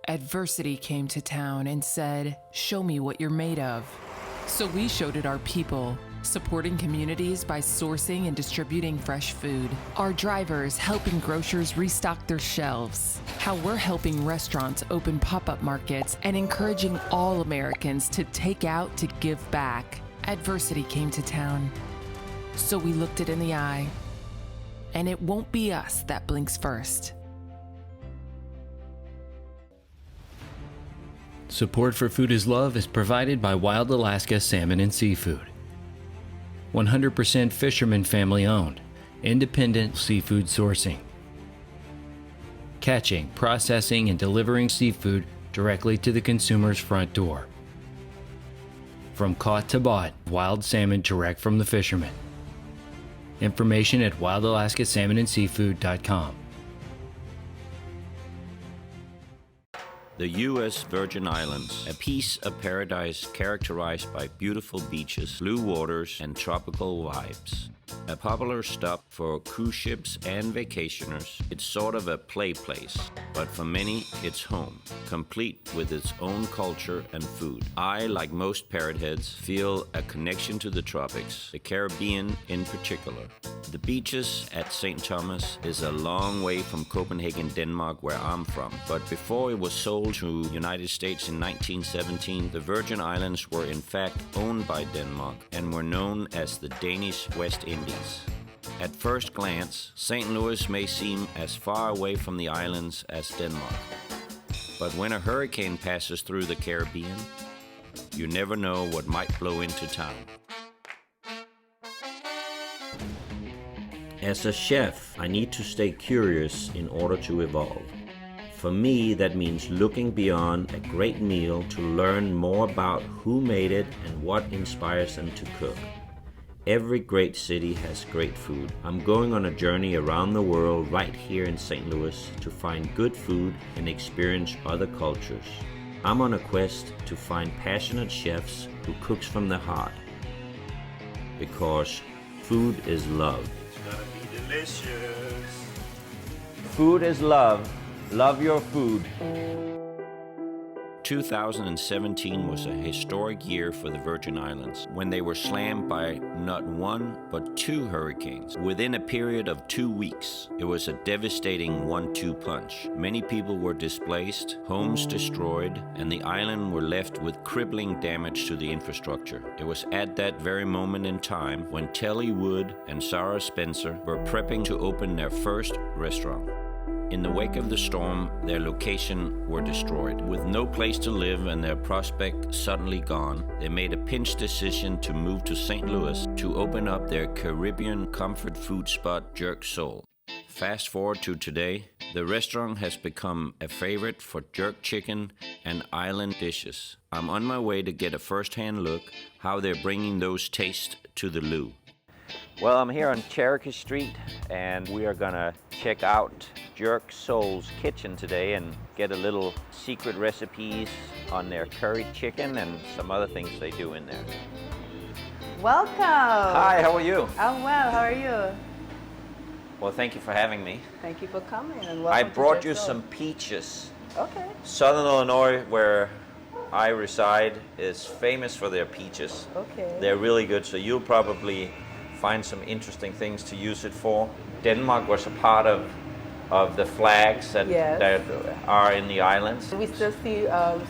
Adversity came to town and said, "Show me what you're made of." So we showed it our people, supporting communities by sourcing and distributing fresh food. Our drivers helping grocers restock their shelves. How we're helping restaurants open pop-up markets and encouraging all Americans to take out to give back. Adversity came to town. So we looked it in the eye. And it won't be us that blinks first. Support for Food is Love is provided by Wild Alaska Salmon and Seafood. 100% fisherman family owned, independent seafood sourcing. Catching, processing, and delivering seafood directly to the consumer's front door. From caught to bought, wild salmon direct from the fishermen. Information at wildalaskasalmonandseafood.com. The U.S. Virgin Islands, a piece of paradise characterized by beautiful beaches, blue waters, and tropical vibes. A popular stop for cruise ships and vacationers, it's sort of a play place, but for many, it's home, complete with its own culture and food. I, like most parrotheads, feel a connection to the tropics, the Caribbean in particular. The beaches at St. Thomas is a long way from Copenhagen, Denmark, where I'm from, but before it was sold to the United States in 1917, the Virgin Islands were in fact owned by Denmark and were known as the Danish West Indies. At first glance, St. Louis may seem as far away from the islands as Denmark. But when a hurricane passes through the Caribbean, you never know what might blow into town. As a chef, I need to stay curious in order to evolve. For me, that means looking beyond a great meal to learn more about who made it and what inspires them to cook. Every great city has great food. I'm going on a journey around the world right here in St. Louis to find good food and experience other cultures. I'm on a quest to find passionate chefs who cooks from the heart. Because food is love. It's gonna be delicious. Food is love. Love your food. 2017 was a historic year for the Virgin Islands when they were slammed by not one but two hurricanes within a period of 2 weeks. It was a devastating 1-2 punch. Many people were displaced, homes destroyed, and the island were left with crippling damage to the infrastructure. It was at that very moment in time when Telly Wood and Sarah Spencer were prepping to open their first restaurant. In the wake of the storm, their location were destroyed. With no place to live and their prospect suddenly gone, they made a pinch decision to move to St. Louis to open up their Caribbean comfort food spot, Jerk Soul. Fast forward to today, the restaurant has become a favorite for jerk chicken and island dishes. I'm on my way to get a first-hand look how they're bringing those tastes to the Lou. Well, I'm here on Cherokee Street, and we are gonna check out Jerk Soul's kitchen today and get a little secret recipes on their curried chicken and some other things they do in there. Welcome! Hi, how are you? I'm well, how are you? Well, thank you for having me. Thank you for coming and I welcome brought to you Jerk Soul. some peaches. Okay. Southern Illinois, where I reside, is famous for their peaches. Okay. They're really good, so you'll probably find some interesting things to use it for. Denmark was a part of the flags that, Yes. that are in the islands. We still see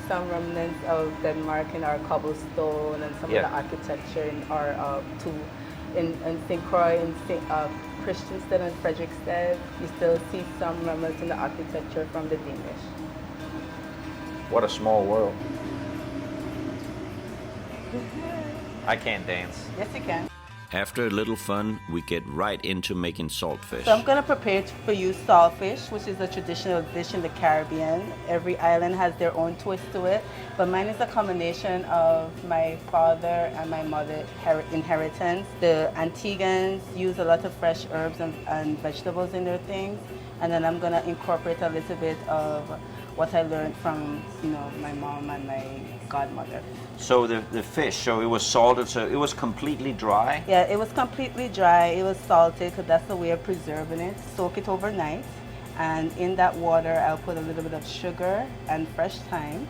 some remnants of Denmark in our cobblestone and some Yeah. of the architecture in our in St. Croix, in Christiansted and Frederiksted. You still see some remnants in the architecture from the Danish. What a small world. I can't dance. Yes, you can. After a little fun, we get right into making saltfish. So I'm going to prepare for you saltfish, which is a traditional dish in the Caribbean. Every island has their own twist to it, but mine is a combination of my father and my mother inheritance. The Antiguans use a lot of fresh herbs and vegetables in their things, and then I'm going to incorporate a little bit of what I learned from, my mom and my godmother. So the fish, so it was salted, so it was completely dry? Yeah, it was completely dry. It was salted because that's the way of preserving it. Soak it overnight, And in that water, I'll put a little bit of sugar and fresh thyme,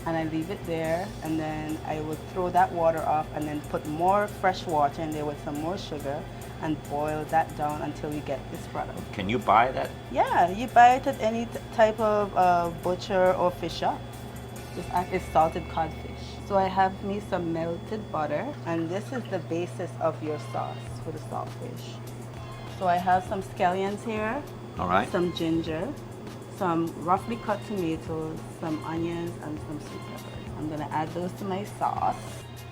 and I leave it there, and then I will throw that water off and then put more fresh water in there with some more sugar and boil that down until you get this product. Can you buy that? Yeah, you buy it at any type of butcher or fish shop. It's salted codfish. So I have me some melted butter, and this is the basis of your sauce for the saltfish. So I have some scallions here, All right. some ginger, some roughly cut tomatoes, some onions, and some sweet pepper. I'm gonna add those to my sauce.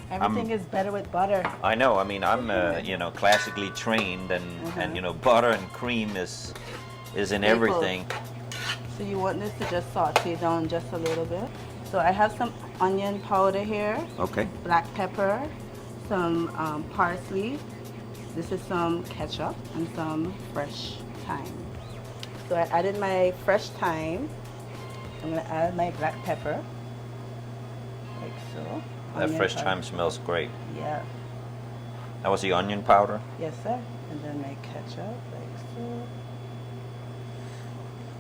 Everything is better with butter. I know. I mean, I'm classically trained, and butter and cream is in everything. So you want this to just saute down just a little bit. So I have some onion powder here. Okay. Black pepper, some parsley. This is some ketchup and some fresh thyme. So I added my fresh thyme. I'm gonna add my black pepper, like so. That Onion fresh powder. thyme smells great. Yeah. That was the onion powder. Yes, sir. And then my ketchup, like so.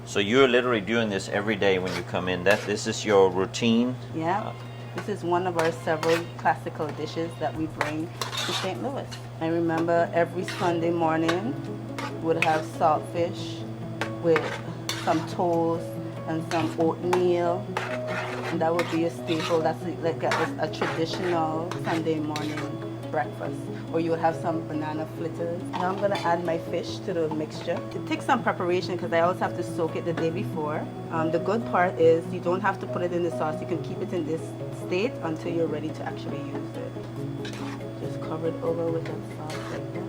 So you're literally doing this every day when you come in. This is your routine. Yeah. This is one of our several classical dishes that we bring to St. Louis. I remember every Sunday morning would have saltfish with some toast and some oatmeal, and that would be a staple. That's like a traditional Sunday morning breakfast. Or you would have some banana fritters. Now I'm gonna add my fish to the mixture. It takes some preparation because I always have to soak it the day before. The good part is you don't have to put it in the sauce. You can keep it in this state until you're ready to actually use it. Just cover it over with that sauce like that.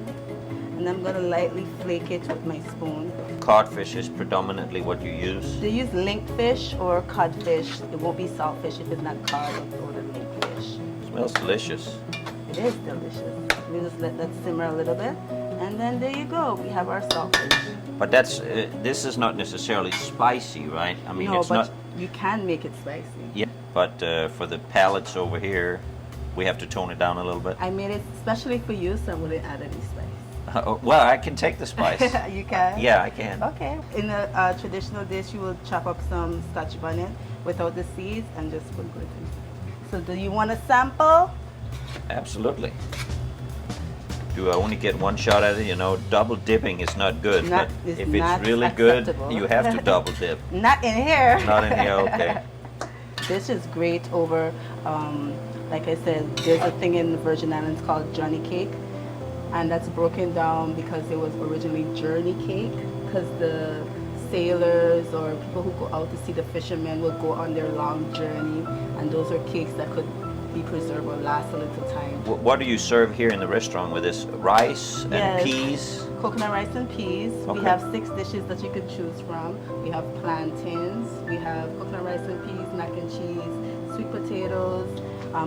And I'm gonna lightly flake it with my spoon. Codfish is predominantly what you use. They use linkfish or codfish. It won't be saltfish if it's not cod or the linkfish. Smells delicious. It is delicious. We just let that simmer a little bit, and then there you go. We have our saltfish. But this is not necessarily spicy, right? I mean, No, it's but not. you can make it spicy. Yeah. But for the palates over here, we have to tone it down a little bit. I made it especially for you, so I wouldn't add any spice. Well, I can take the spice. You can? Yeah, I can. Okay. In a traditional dish, you will chop up some Scotch bonnet without the seeds and just sprinkle it in. So do you want a sample? Absolutely. Do I only get one shot at it? Double dipping is not good. But if it's really good, you have to double dip. Not in here. Not in here, okay. This is great over, like I said, there's a thing in the Virgin Islands called Johnny cake, and that's broken down because it was originally journey cake, because the sailors or people who go out to see the fishermen will go on their long journey, and those are cakes that could be preserved or last a little time. What do you serve here in the restaurant with this? Rice and Yes. peas? Coconut rice and peas. Okay. We have 6 dishes that you can choose from. We have plantains, we have coconut rice and peas, mac and cheese, sweet potatoes,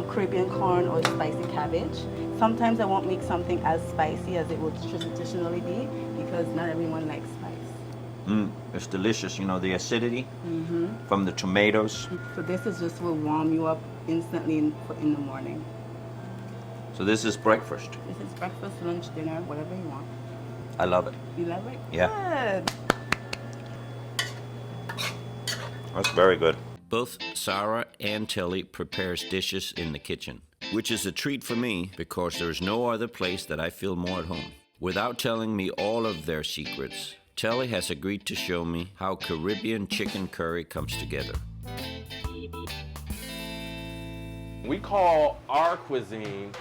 Caribbean corn or spicy cabbage. Sometimes I won't make something as spicy as it would traditionally be because not everyone likes spice. It's delicious, the acidity from the tomatoes. So this is just will warm you up instantly in the morning. So this is breakfast. This is breakfast, lunch, dinner, whatever you want. I love it. You love it? Yeah. Good. That's very good. Both Sarah and Telly prepares dishes in the kitchen, which is a treat for me because there's no other place that I feel more at home. Without telling me all of their secrets, Telly has agreed to show me how Caribbean chicken curry comes together. We call our cuisine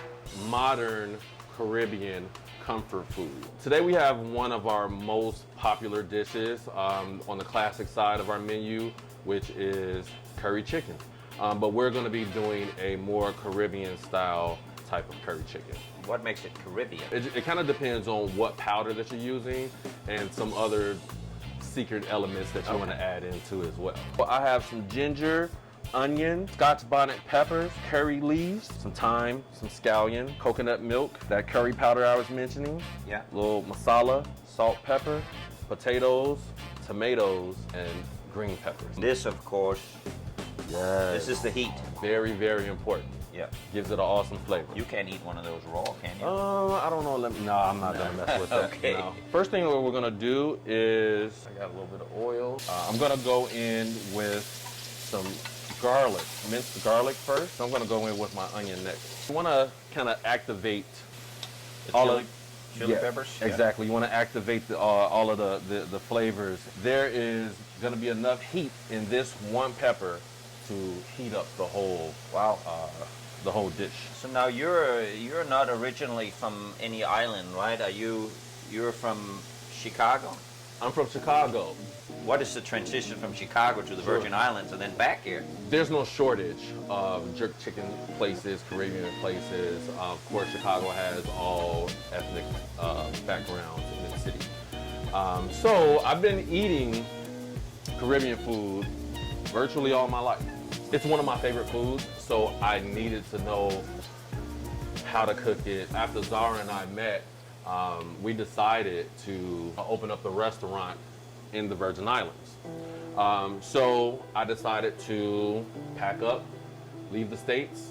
modern Caribbean comfort food. Today we have one of our most popular dishes on the classic side of our menu, which is curry chicken. But we're going to be doing a more Caribbean style type of curry chicken. What makes it Caribbean? It kind of depends on what powder that you're using and some other secret elements that you want to add into as well. I have some ginger, onion, Scotch bonnet peppers, curry leaves, some thyme, some scallion, coconut milk, that curry powder I was mentioning, Yeah. little masala, salt, pepper, potatoes, tomatoes, and green peppers. This, of course, Yes. this is the heat. Very, very important. Yeah. Gives it an awesome flavor. You can't eat one of those raw, can you? I don't know. No, I'm not gonna mess with that. Okay. No. First thing that we're gonna do is, I got a little bit of oil. I'm gonna go in with some garlic, minced garlic first. So I'm gonna go in with my onion next. You wanna kind of activate Chili peppers? Yeah. Exactly. You wanna activate all of the flavors. There is gonna be enough heat in this one pepper to heat up the whole the whole dish. So now you're not originally from any island, right? You're from Chicago? I'm from Chicago. What is the transition from Chicago to the Virgin Islands and then back here? There's no shortage of jerk chicken places, Caribbean places. Of course, Chicago has all ethnic backgrounds in the city. So I've been eating Caribbean food virtually all my life. It's one of my favorite foods, so I needed to know how to cook it. After Zara and I met, we decided to open up the restaurant in the Virgin Islands. So I decided to pack up, leave the States,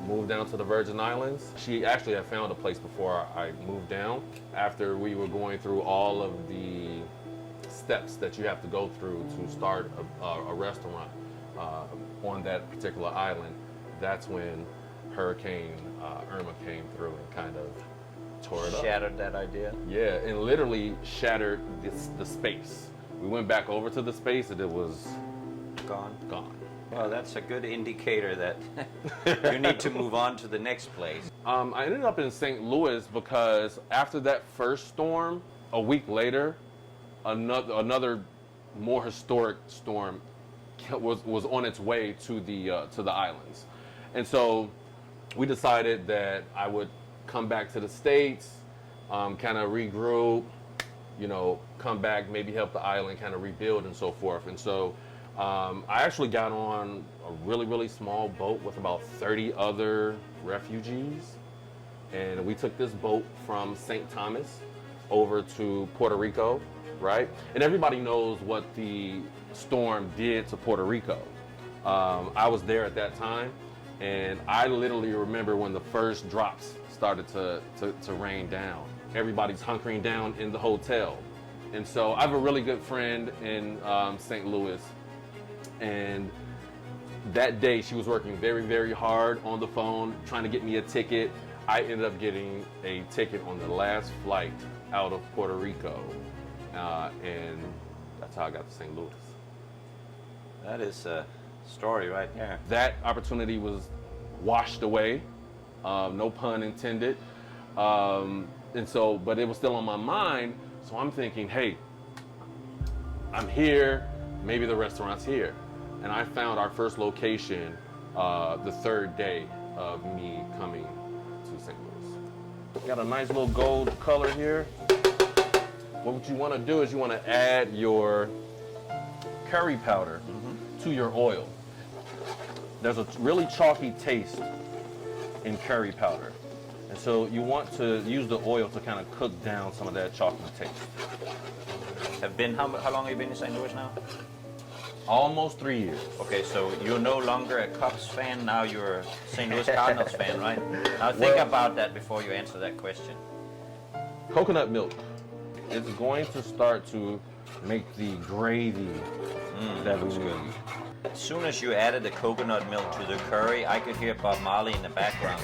move down to the Virgin Islands. She actually had found a place before I moved down. After we were going through all of the steps that you have to go through to start a restaurant on that particular island, that's when Hurricane Irma came through and kind of tore it up. Shattered that idea? Yeah, and literally shattered the space. We went back over to the space and it was Gone. Well, that's a good indicator that you need to move on to the next place. I ended up in St. Louis because after that first storm, a week later, another more historic storm was on its way to the islands, and so we decided that I would come back to the States, kind of regroup, come back, maybe help the island kind of rebuild and so forth. And so I actually got on a really, really small boat with about 30 other refugees, and we took this boat from St. Thomas over to Puerto Rico, right? And everybody knows what the storm did to Puerto Rico. I was there at that time, and I literally remember when the first drops started to rain down. Everybody's hunkering down in the hotel. And so I have a really good friend in St. Louis, and that day she was working very, very hard on the phone trying to get me a ticket. I ended up getting a ticket on the last flight out of Puerto Rico, and that's how I got to St. Louis. That is a story right there. That opportunity was washed away, no pun intended. And so, but it was still on my mind. So I'm thinking, hey, I'm here, maybe the restaurant's here. And I found our first location the third day of me coming to St. Louis. Got a nice little gold color here. What you want to do is you want to add your curry powder to your oil. There's a really chalky taste in curry powder. And so you want to use the oil to kind of cook down some of that chalky taste. How long have you been in St. Louis now? Almost 3 years. Okay, so you're no longer a Cubs fan, now you're a St. Louis Cardinals fan, right? Now think about that before you answer that question. Coconut milk. It's going to start to make the gravy that we need. As soon as you added the coconut milk to the curry, I could hear Bob Marley in the background.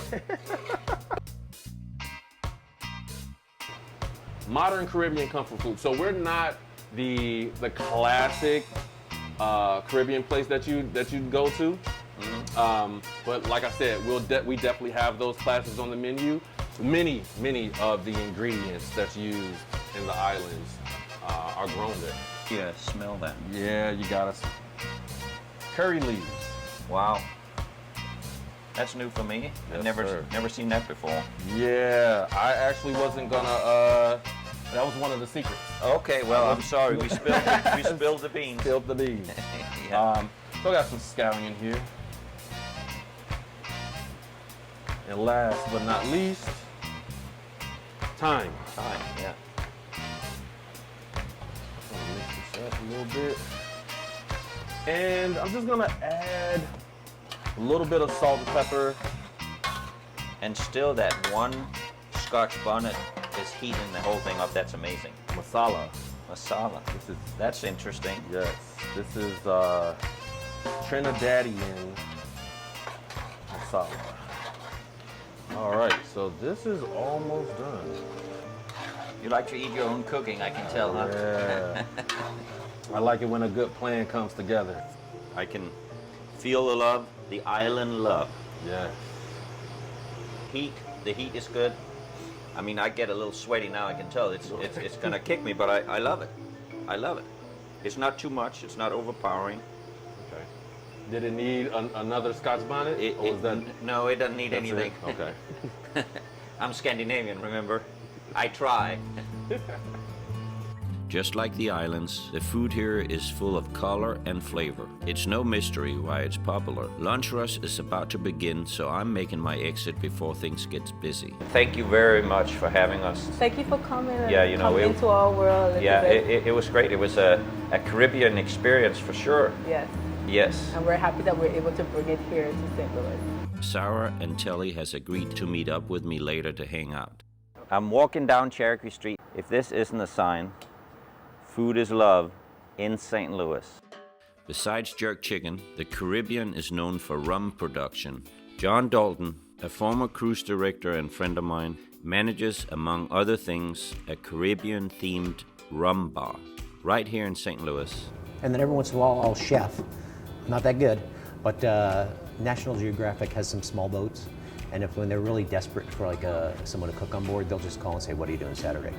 Modern Caribbean comfort food. So we're not the classic Caribbean place that you go to. But like I said, we definitely have those classes on the menu. Many of the ingredients that's used in the islands are grown there. Yeah, smell that. Yeah, you got us. Curry leaves. Wow. That's new for me. I've Yes, never seen that before. Yeah, I actually wasn't gonna. That was one of the secrets. Okay, well, I'm sorry. We spilled the beans. Spilled the beans. Yeah. So I got some scallion here. And last but not least, thyme. Fine, yeah. I'm gonna mix this up a little bit. And I'm just gonna add A little bit of salt and pepper. And still that one Scotch bonnet is heating the whole thing up. That's amazing. Masala. Masala. That's interesting. Yes, this is Trinidadian masala. All right, so this is almost done. You like to eat your own cooking, I can tell, huh? Yeah. I like it when a good plan comes together. I can feel the love, the island love. Yeah. The heat is good. I mean, I get a little sweaty now, I can tell. It's gonna kick me, but I love it. I love it. It's not too much, it's not overpowering. Okay. Did it need another Scotch bonnet? No, it doesn't need That's anything. it? Okay. I'm Scandinavian, remember? I try. Just like the islands, the food here is full of color and flavor. It's no mystery why it's popular. Lunch rush is about to begin, so I'm making my exit before things get busy. Thank you very much for having us. Thank you for coming and Yeah, you know, coming into our world. Yeah, it was great. It was a Caribbean experience for sure. Yes. Yes. And we're happy that we're able to bring it here to St. Louis. Sarah and Telly has agreed to meet up with me later to hang out. I'm walking down Cherokee Street. If this isn't a sign, food is love in St. Louis. Besides jerk chicken, the Caribbean is known for rum production. John Dalton, a former cruise director and friend of mine, manages, among other things, a Caribbean-themed rum bar right here in St. Louis. And then every once in a while I'll chef. Not that good, but National Geographic has some small boats, and when they're really desperate for like someone to cook on board, they'll just call and say, "What are you doing Saturday?"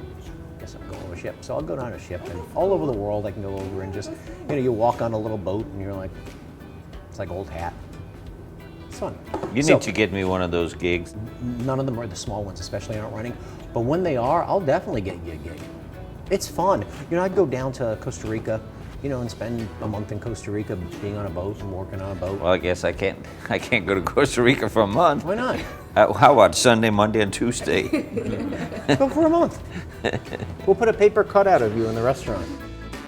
Guess I'm going on a ship. So I'll go down a ship, and all over the world I can go over and just, you walk on a little boat, and you're like, it's like old hat. It's fun. You need to get me one of those gigs. None of them are the small ones, especially aren't running. But when they are, I'll definitely get you a gig. It's fun. I'd go down to Costa Rica, and spend a month in Costa Rica being on a boat and working on a boat. Well, I guess I can't go to Costa Rica for a month. Why not? How about Sunday, Monday, and Tuesday? Go for a month. We'll put a paper cutout of you in the restaurant.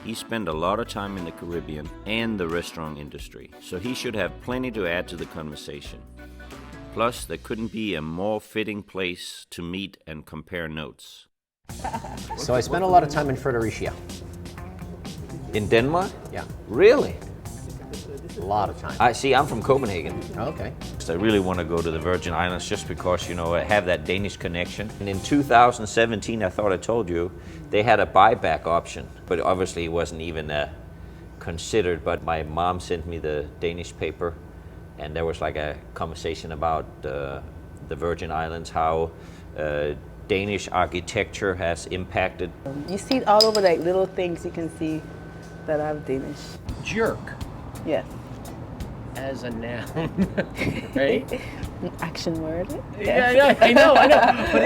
He spent a lot of time in the Caribbean and the restaurant industry, so he should have plenty to add to the conversation. Plus, there couldn't be a more fitting place to meet and compare notes. So I spent a lot of time in Fredericia. In Denmark? Yeah. Really? A lot of time. I'm from Copenhagen. Okay. I really want to go to the Virgin Islands just because, I have that Danish connection. And in 2017, I thought I told you, they had a buyback option, but obviously it wasn't even considered. But my mom sent me the Danish paper, and there was like a conversation about the Virgin Islands, how Danish architecture has impacted. You see it all over, like little things you can see that are Danish. Jerk. Yes. As a noun, right? An action word. Yeah, I know.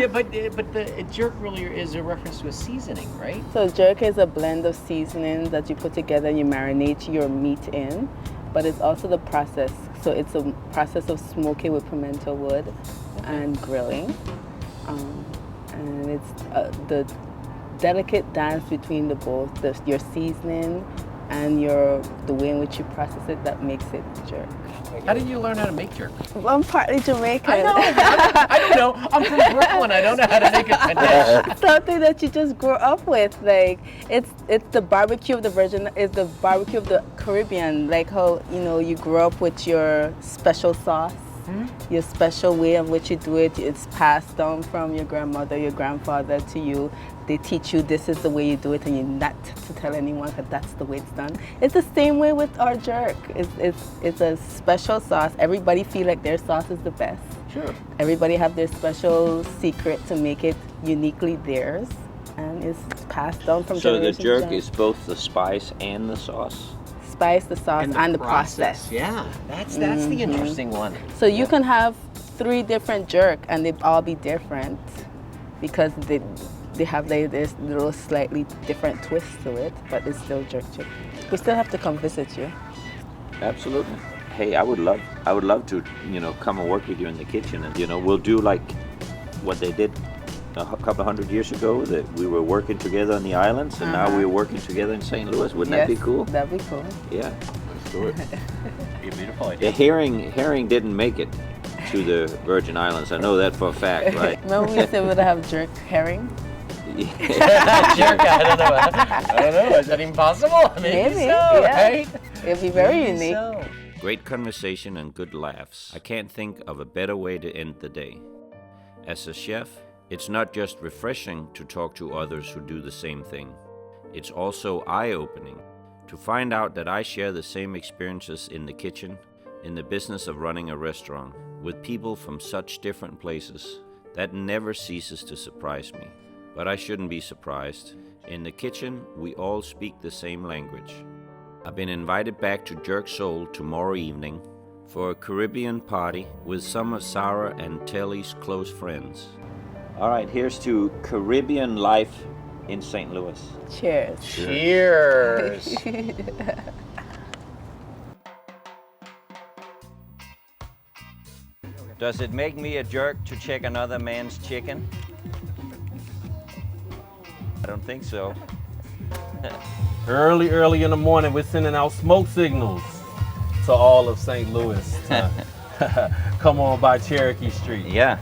But the jerk really is a reference to a seasoning, right? So jerk is a blend of seasonings that you put together and you marinate your meat in, but it's also the process. So it's a process of smoking with pimento wood and grilling. And it's the delicate dance between the both, your seasoning and the way in which you process it that makes it jerk. How did you learn how to make jerk? I'm partly Jamaican. I know. I don't know. I'm from Brooklyn. I don't know how to make it. Something that you just grew up with, like it's the barbecue of the the barbecue of the Caribbean, like how you grew up with your special sauce. Your special way of which you do it, it's passed down from your grandmother, your grandfather to you. They teach you this is the way you do it, and you're not to tell anyone that that's the way it's done. It's the same way with our jerk. It's a special sauce. Everybody feel like their sauce is the best. Sure. Everybody have their special secret to make it uniquely theirs, and it's passed down from generation to generation. So the jerk is both the spice and the sauce? Spice, the sauce, and the process. Yeah, that's the interesting one. So you can have 3 different jerk, and they all be different because they have this little slightly different twist to it, but it's still jerk chicken. We still have to come visit you. Absolutely. Hey, I would love to, come and work with you in the kitchen, and we'll do like what they did a couple hundred years ago, that we were working together on the islands, and now we're working together in St. Louis. Wouldn't that be cool? That'd be cool. Yeah. do it. Be a beautiful The idea. herring didn't make it to the Virgin Islands. I know that for a fact, right? Remember we said we'd have jerk herring? Jerk, I don't know. Is that even possible? Maybe so, yeah. right? It'd be very Maybe unique. so. Great conversation and good laughs. I can't think of a better way to end the day. As a chef, it's not just refreshing to talk to others who do the same thing. It's also eye-opening to find out that I share the same experiences in the kitchen, in the business of running a restaurant, with people from such different places. That never ceases to surprise me. But I shouldn't be surprised. In the kitchen, we all speak the same language. I've been invited back to Jerk Soul tomorrow evening for a Caribbean party with some of Sarah and Telly's close friends. All right, here's to Caribbean life in St. Louis. Cheers. Cheers. Does it make me a jerk to check another man's chicken? I don't think so. Early in the morning, we're sending out smoke signals to all of St. Louis to come on by Cherokee Street. Yeah.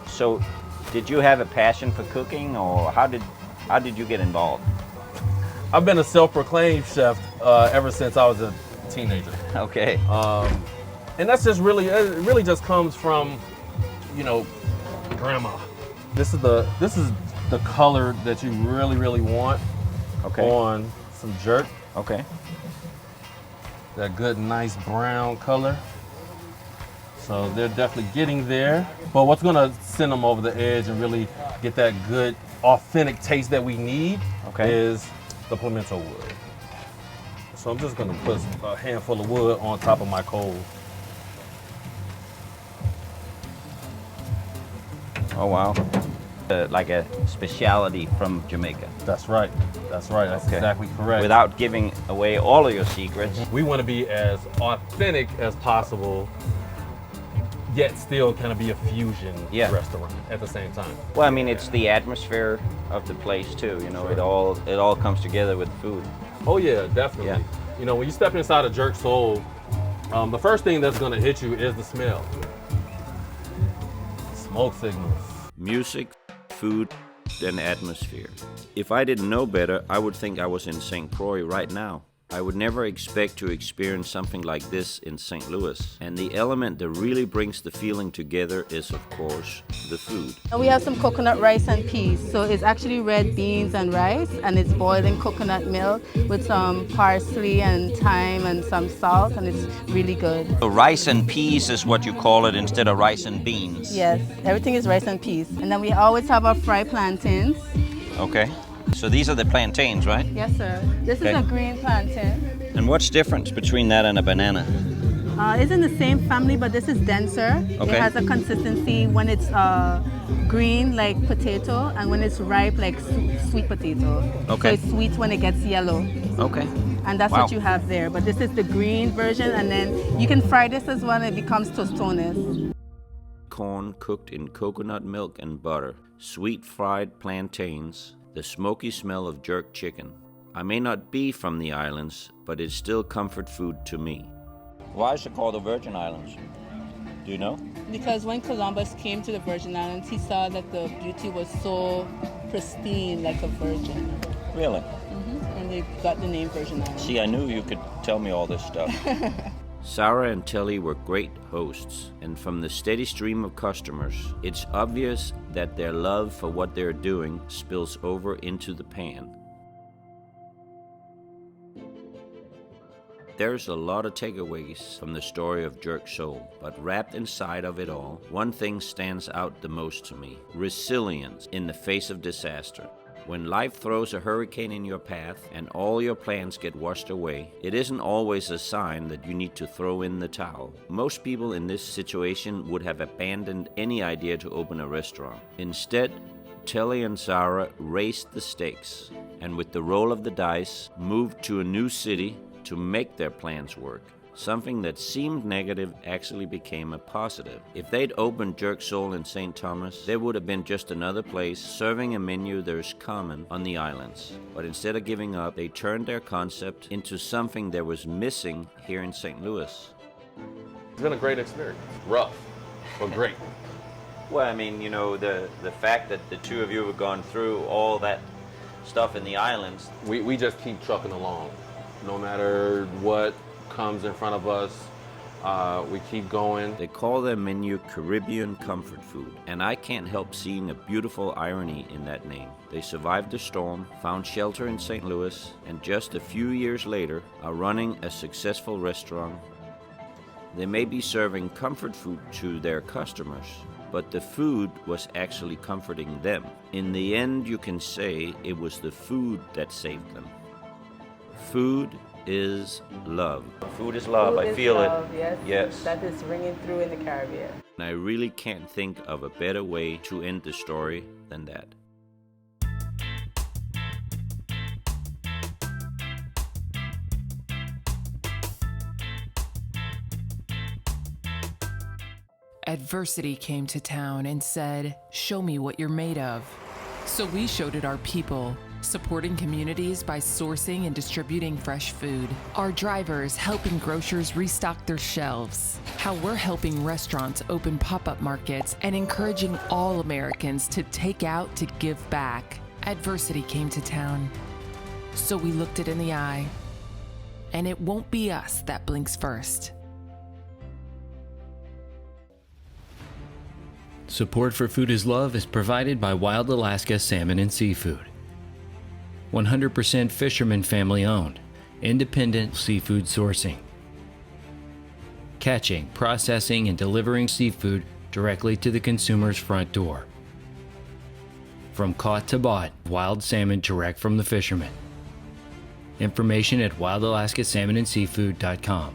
So, did you have a passion for cooking, or how did you get involved? I've been a self-proclaimed chef ever since I was a teenager. Okay. And that's just really, it really just comes from, you know, grandma. This is the color that you really want on some jerk. Okay. That good, nice brown color. So they're definitely getting there. But what's gonna send them over the edge and really get that good, authentic taste that we need is the pimento wood. So I'm just gonna put a handful of wood on top of my coal. Oh, wow. Like a speciality from Jamaica. That's right. That's exactly correct. Without giving away all of your secrets. We want to be as authentic as possible, yet still kind of be a fusion restaurant at the same time. Well, I mean, it's the atmosphere of the place too. You know, it all comes together with food. Oh yeah, definitely. Yeah. You know, when you step inside a Jerk Soul, the first thing that's going to hit you is the smell. Smoke signals. Music, food, and atmosphere. If I didn't know better, I would think I was in St. Croix right now. I would never expect to experience something like this in St. Louis. And the element that really brings the feeling together is, of course, the food. And we have some coconut rice and peas. So it's actually red beans and rice, and it's boiled in coconut milk with some parsley and thyme and some salt, and it's really good. So rice and peas is what you call it instead of rice and beans. Yes, everything is rice and peas. And then we always have our fried plantains. Okay. So these are the plantains, right? Yes, sir. This is a green plantain. And what's the difference between that and a banana? It's in the same family, but this is denser. Okay. It has a consistency when it's green, like potato, and when it's ripe, like sweet potato. Okay. So it's sweet when it gets yellow. Okay. And that's what you have there. But this is the green version, and then you can fry this as well, and it becomes tostones. Corn cooked in coconut milk and butter, sweet fried plantains, the smoky smell of jerk chicken. I may not be from the islands, but it's still comfort food to me. Why is it called the Virgin Islands? Do you know? Because when Columbus came to the Virgin Islands, he saw that the beauty was so pristine, like a virgin. Really? And they got the name Virgin Islands. See, I knew you could tell me all this stuff. Sarah and Telly were great hosts, and from the steady stream of customers, it's obvious that their love for what they're doing spills over into the pan. There's a lot of takeaways from the story of Jerk Soul, but wrapped inside of it all, one thing stands out the most to me: resilience in the face of disaster. When life throws a hurricane in your path and all your plans get washed away, it isn't always a sign that you need to throw in the towel. Most people in this situation would have abandoned any idea to open a restaurant. Instead, Telly and Sarah raised the stakes and with the roll of the dice, moved to a new city to make their plans work. Something that seemed negative actually became a positive. If they'd opened Jerk Soul in St. Thomas, there would have been just another place serving a menu that is common on the islands. But instead of giving up, they turned their concept into something that was missing here in St. Louis. It's been a great experience. Rough, but great. Well, I mean, you know, the fact that the two of you have gone through all that stuff in the islands. We just keep trucking along. No matter what comes in front of us, we keep going. They call their menu Caribbean comfort food, and I can't help seeing a beautiful irony in that name. They survived the storm, found shelter in St. Louis, and just a few years later are running a successful restaurant. They may be serving comfort food to their customers, but the food was actually comforting them. In the end, you can say it was the food that saved them. Food is love. Food is love. Food I is feel love, it. Yes. Yes. That is ringing through in the Caribbean. And I really can't think of a better way to end the story than that. Adversity came to town and said, "Show me what you're made of." So we showed it our people, supporting communities by sourcing and distributing fresh food. Our drivers helping grocers restock their shelves. How we're helping restaurants open pop-up markets and encouraging all Americans to take out to give back. Adversity came to town. So we looked it in the eye. And it won't be us that blinks first. Support for Food is Love is provided by Wild Alaska Salmon and Seafood. 100% fisherman family owned, independent seafood sourcing. Catching, processing, and delivering seafood directly to the consumer's front door. From caught to bought, wild salmon direct from the fishermen. Information at wildalaskasalmonandseafood.com.